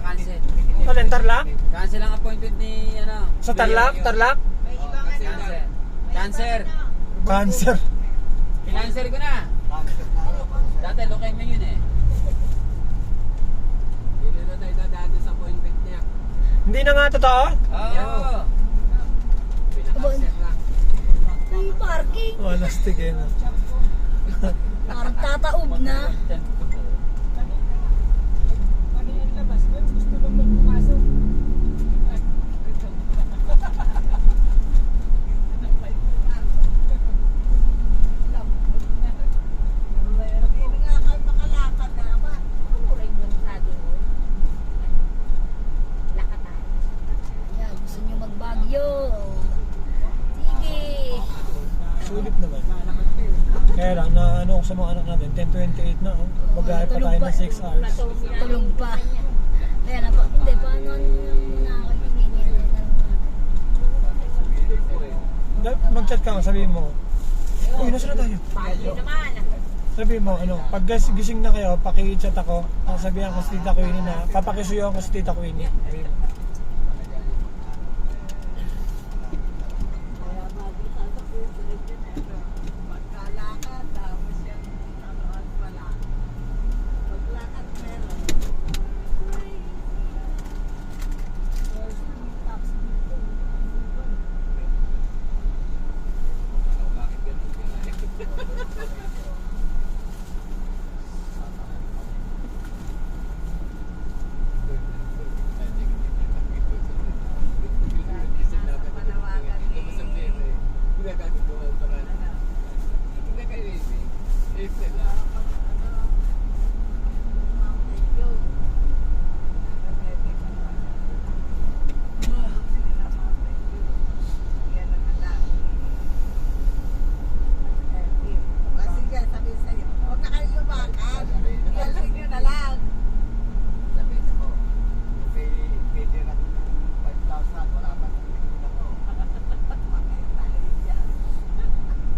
cancel. Alin, Tarlac? Cancel ang appointment ni, ano. Sa Tarlac? Tarlac? Cancer. Cancer. Cancer. Pinanser ko na. Dati leukemia yun eh. Hindi na tayo dadaan sa appointment niya. Hindi na nga totoo? Oo. Pinanser na. Ay, parking. Walastig eh. No? Parang tataob na. Ayan, gusto nyo magbagyo. Sige. Sulit naman. Kaya lang, na ano sa mga anak natin, 10:28 na. Oh. Mag-ahay pa tayo ng 6 hours. Tulog pa. Kaya na pa. Hindi, paano muna ako Mag-chat ka, sabihin mo. Uy, nasa na tayo? Sabihin mo, ano, pag gising na kayo, paki-chat ako. Sabihan ko si Tita Queenie na, papakisuyo ako si Tita Queenie. Sabihin mo.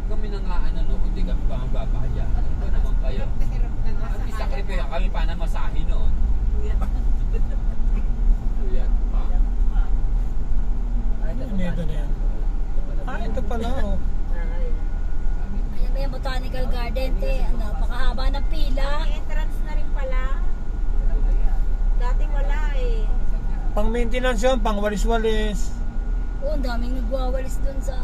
Kami na nga ano, no, hindi kami pa mababaya. Ano ba naman kayo? At isakripyo kami pa na masahe noon. Tuyat pa. Ano ito na yan? Ito pala, oh. Ayan ba yung botanical garden, te? Napakahaba ng pila. Entrance na rin pala. Dati wala eh. Pang maintenance yun, pang walis-walis. Oo, ang daming nagwawalis dun sa...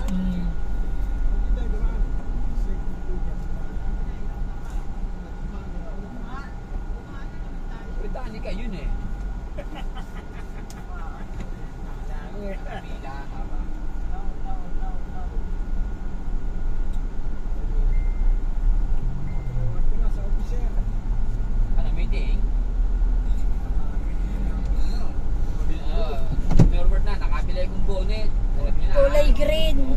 Britannica yun eh. Pila, haba. Ano, meeting? Robert na, nakabili kong bonnet. Alam niyo na. Kulay green.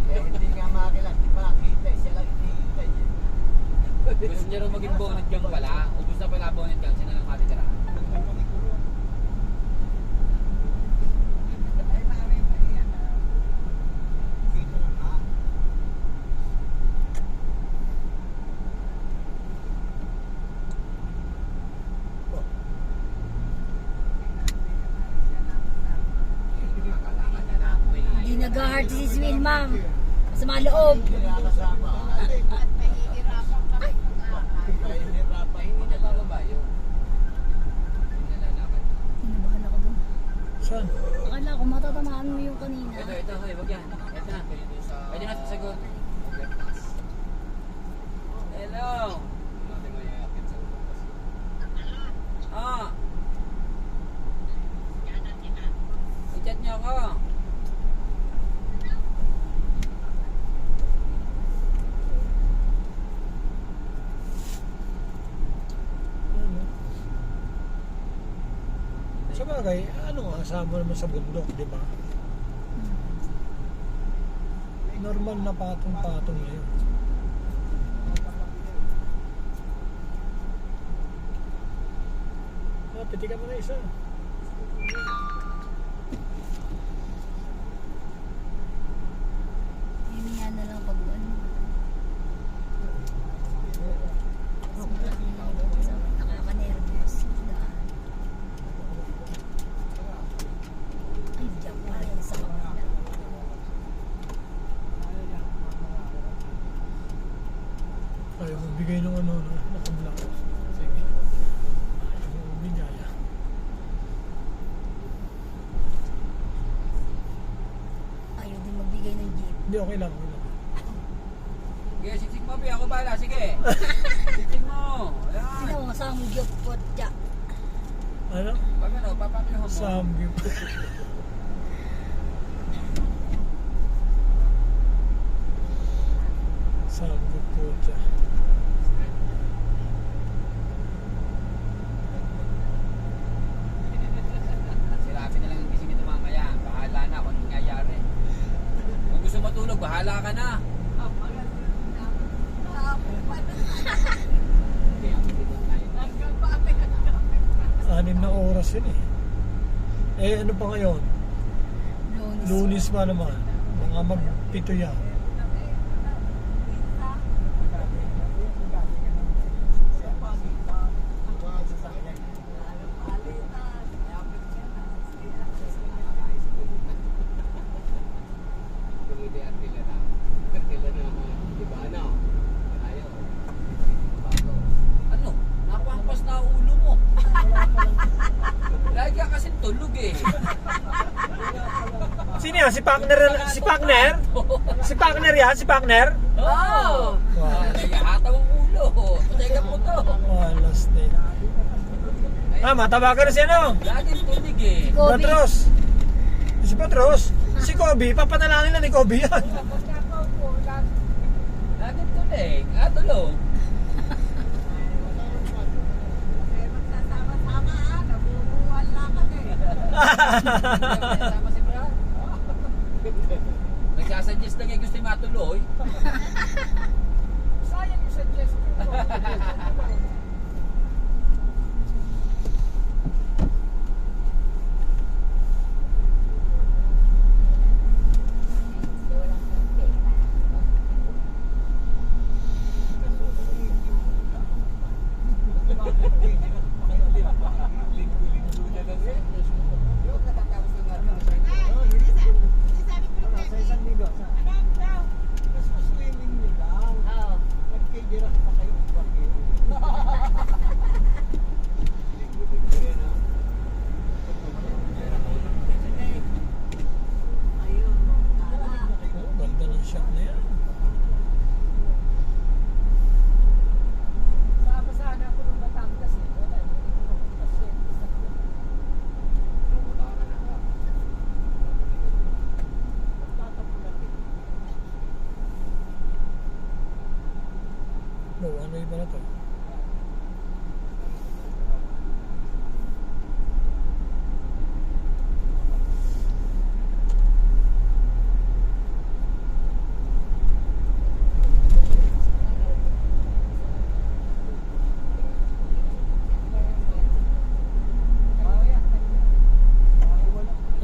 Hindi nga makilang, di ba? Kita, siya lang hinihintay niya. Gusto niya rin maging bonnet yung pala. Ubus na pala bonnet yung siya na lang matitira. Hindi nag-heart si Will, ma'am. Sa mga loob. Hindi na bababa yun. Hindi na lalakad. Inabahan ako dun. Saan? Akala ko matatamaan mo yung kanina. Ito, hoy, wag yan. Ito na. Pwede na sasagot. Hello. Ah. I-chat niyo ako. Sa bagay, ano nga, asama naman sa bundok, di ba? Normal na patong-patong na yun. Titigan mo na isa. Hinihan na lang pag ano. Nakaka-nervous. Ayaw magbigay ng ano, nakablock. Sige. Ayaw mo magbigay. Ayaw din magbigay ng jeep. Hindi, okay lang. Okay lang. Sige, siksik mo, Pi. Ako bala. Sige. Siksik mo. Ayan. Sino mo sa gyop po dya? Ano? Pag ano, papakihon mo. Samgyup. Samgyup po siya. Si Rafi na lang ang gising ito mamaya. Bahala na kung anong nangyayari. Kung gusto matulog, bahala ka na. Kaya ako dito na yun. 6 na oras yun eh. Eh ano pa ngayon? Lunes. Lunis pa naman. Mga mag-7 yan. Ano? Nakwampas na ang ulo mo. Lagi ka kasing tulog eh. Sino yan? Si Pagner? Si Pagner? Si Pagner yan? Si Pagner? Oo! Wow. Nagahataw ang ulo. Patay ka po to. Last day. Mataba ka na siya no? Laging tulig eh. Kobe. Patros. Si Patros. Si Kobe. Papanalangin na ni Kobe yan. Laging tulig. Tulog. Sama si Brad. Nagsasuggest lang eh gusto yung matuloy. Sayang yung suggestion ko. Ganda ng shot na yan. Ano yung ba na to?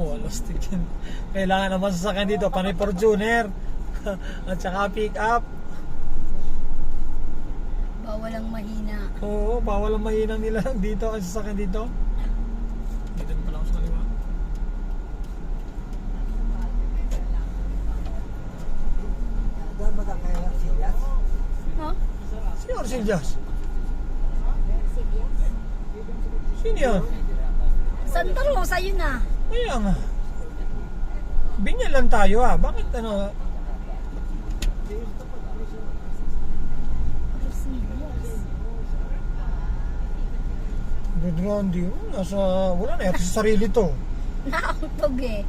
Alas tikin. Kailangan naman sasakyan dito, panay Fortuner. At saka pick up. Bawal ang mahina. Oo, bawal ang mahinang nila dito kasi sasakyan dito. Dito na pala ako sa kaliwa. Huh? Sino Orsillas? Sino yan? Santa Rosa yun ah. Kaya nga. Binyan lang tayo ah. Bakit ano? Good Randy. Wala na yata sa sarili to. Nakakutog eh.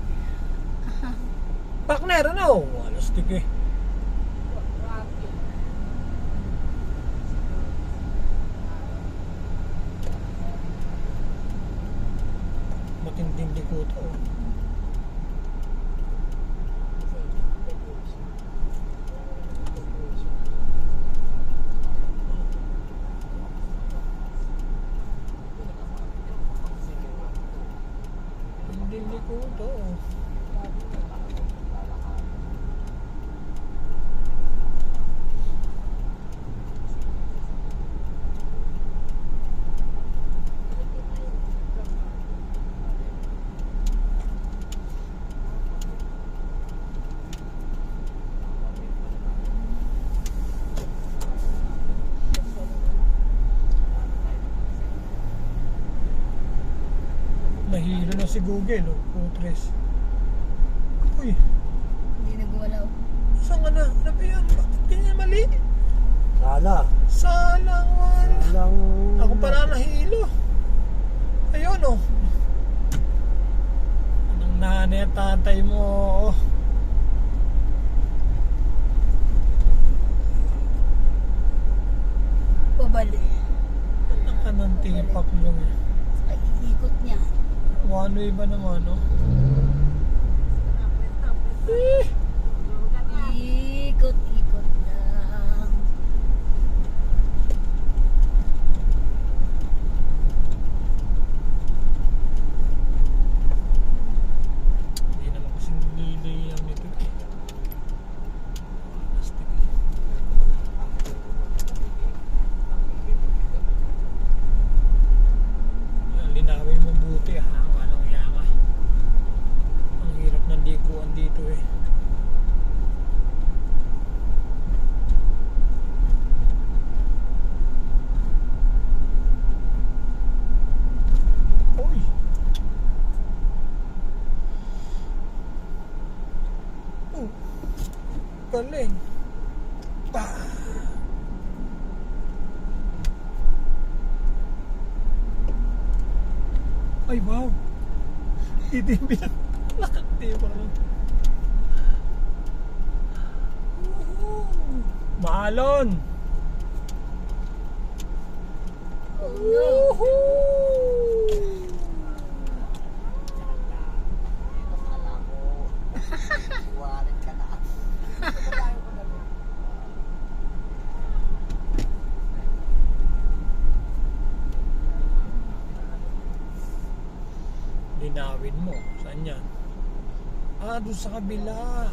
Partner, ano? Alas tik eh. Matinding ko to. Matinding ko to. Nahilo na si Google, oh. Putres. Uy, Hindi nagwalaw. saan ka na? Ano ba yan? Bakit ganyan mali? Sala. Salangan. Walang... Ako pala nahilo. Ayun, oh. Anong nanay at tatay mo, oh. Pabali. Anak ka ng tipak lang. Ay, ikot niya. One way ba naman, oh? Eh, Ikot lang. hindi naman kasing liliyaw nito, eh. Plastic, eh. Yan, linawin mo buti, ha? Walang yama. Ang hirap ng likuan dito, eh. Uy! Oh! Galing! Pa! Ay, wow! Itimbi lang. Nakaktiba lang. Maalon! Oh no. Akala ko... Warin ka na. Linawin mo. Saan yan? Ah, doon sa kabila.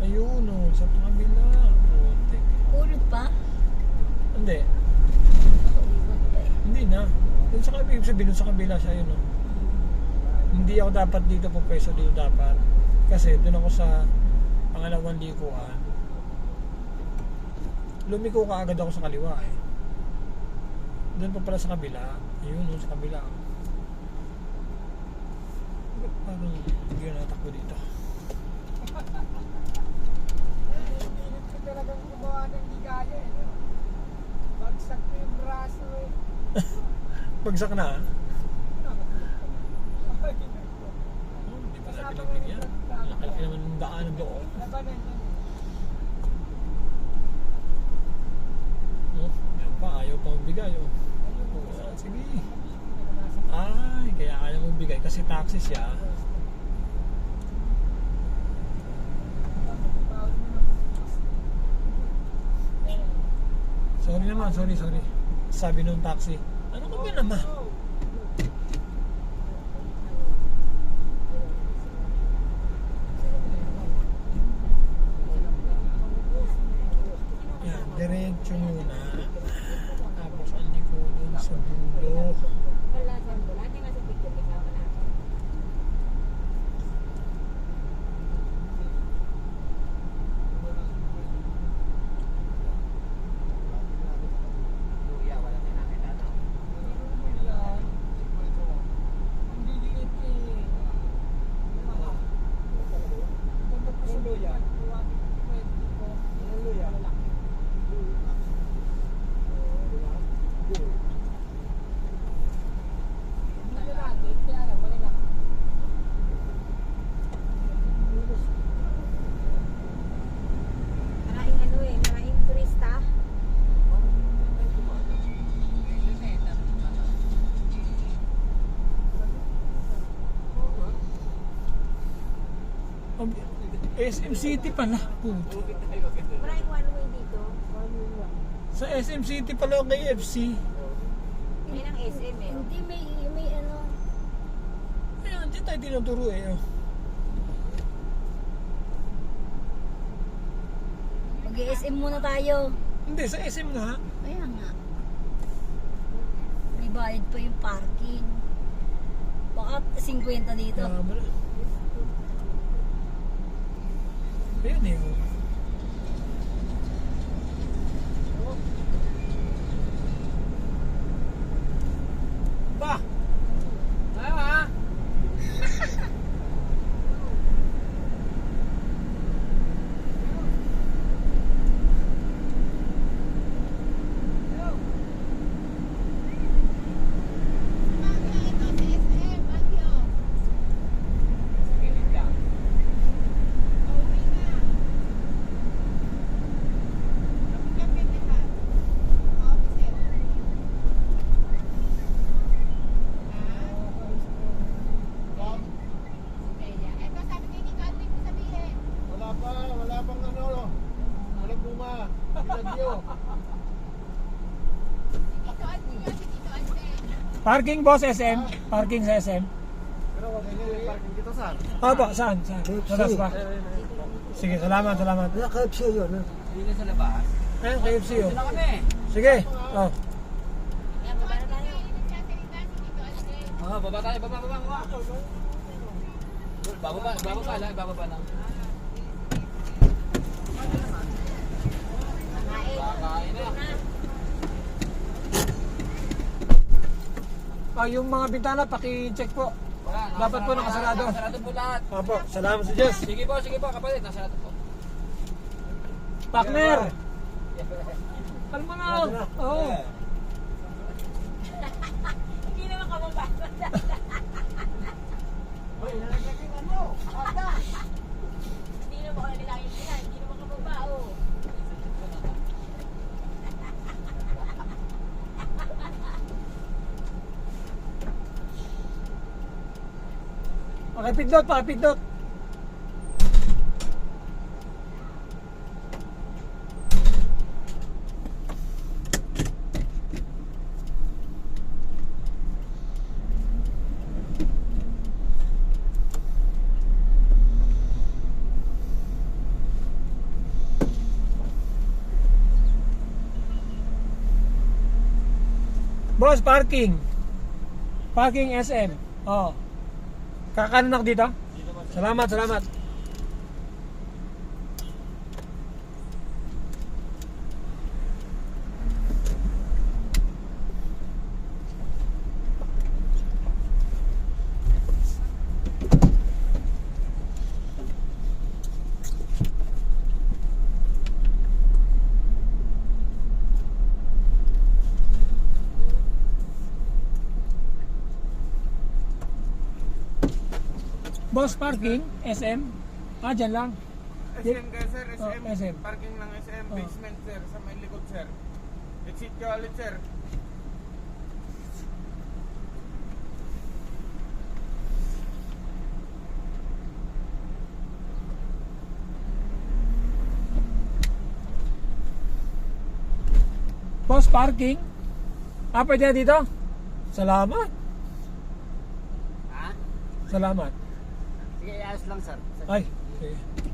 Ayun, oh. Sa kabila. Putik. Ulog pa? Hindi. Ikot pa eh. Hindi na. Doon sa kabila. Ibig sabihin, doon sa kabila siya yun, oh. Hindi ako dapat dito po pwesto dito dapat. Kasi doon ako sa pangalawang likuan. Lumiko ka agad ako sa kaliwa, eh. Doon pa pala sa kabila. Ayun, doon sa kabila. Parang hindi na natakbo dito. Pilit ko talagang gumawa ng ligaya eh. Bagsak ko yung braso eh. Bagsak na, ah. Ay, Oh, hindi pa natin pinibigyan. Nakalaki naman ng daan doon. labanan yun. Oh, yan pa. Ayaw pa magbigay, oh. Ah, sige. Ay, kaya ayaw magbigay kasi taxi siya. Sorry naman, sorry. Sabi nung taxi, ano ka ba naman? Yan, diretso muna. Tapos ang likodan sa dulo. Wala sa ambulans, hindi nga sa picture kasama na. Luya, wala na nakita na. Ang liliit eh. Yung luya. Yung luya. Maraming ano eh, maraming turista. SM City pala. Puto. Maraming one way dito. Sa SM City pala ang KFC. Yun ang SM eh. Hindi may ano. Ayan, dyan tayo tinuturo eh. Oh. Mag-SM muna tayo. Hindi, sa SM nga. Kaya nga. May bayad pa yung parking. Baka 50 dito. Camera. Ayan eh. Oh. Ba! Lagyo. Parking boss SM. Parking sa SM. Pero wag niyo yung parking dito, sir. Opo, saan? Saan? Labas ba? Sige, salamat, salamat. KFC yun. Dito sa labas. KFC yun. Dito na kami. Sige. Oh. Yan, baba na tayo. Baba tayo, baba. Bababa lang. Kakain na. Yung mga bintana, paki-check po. Wala, Dapat po nakasarado. Nakasarado po lahat. Opo, salamat sa Diyos. Sige po, kapatid. Nasarado po. Partner! Kalma na. Oo. Hindi naman kababasa. Hindi naman ako nilangin yan. Hindi naman kababao. Pakipindot. Boss, parking. Parking SM. Oh. Kakanan ako dito? Salamat. Boss, parking, SM. Dyan lang. SM ka, sir. SM. Oh, SM. Parking ng SM. Oh. Basement, sir. Sa may likod, sir. Exit ka ulit, sir. Boss, parking. Pwede na dito? Salamat. Ha? Salamat. Sige, ayos lang, sir. Ay, sige.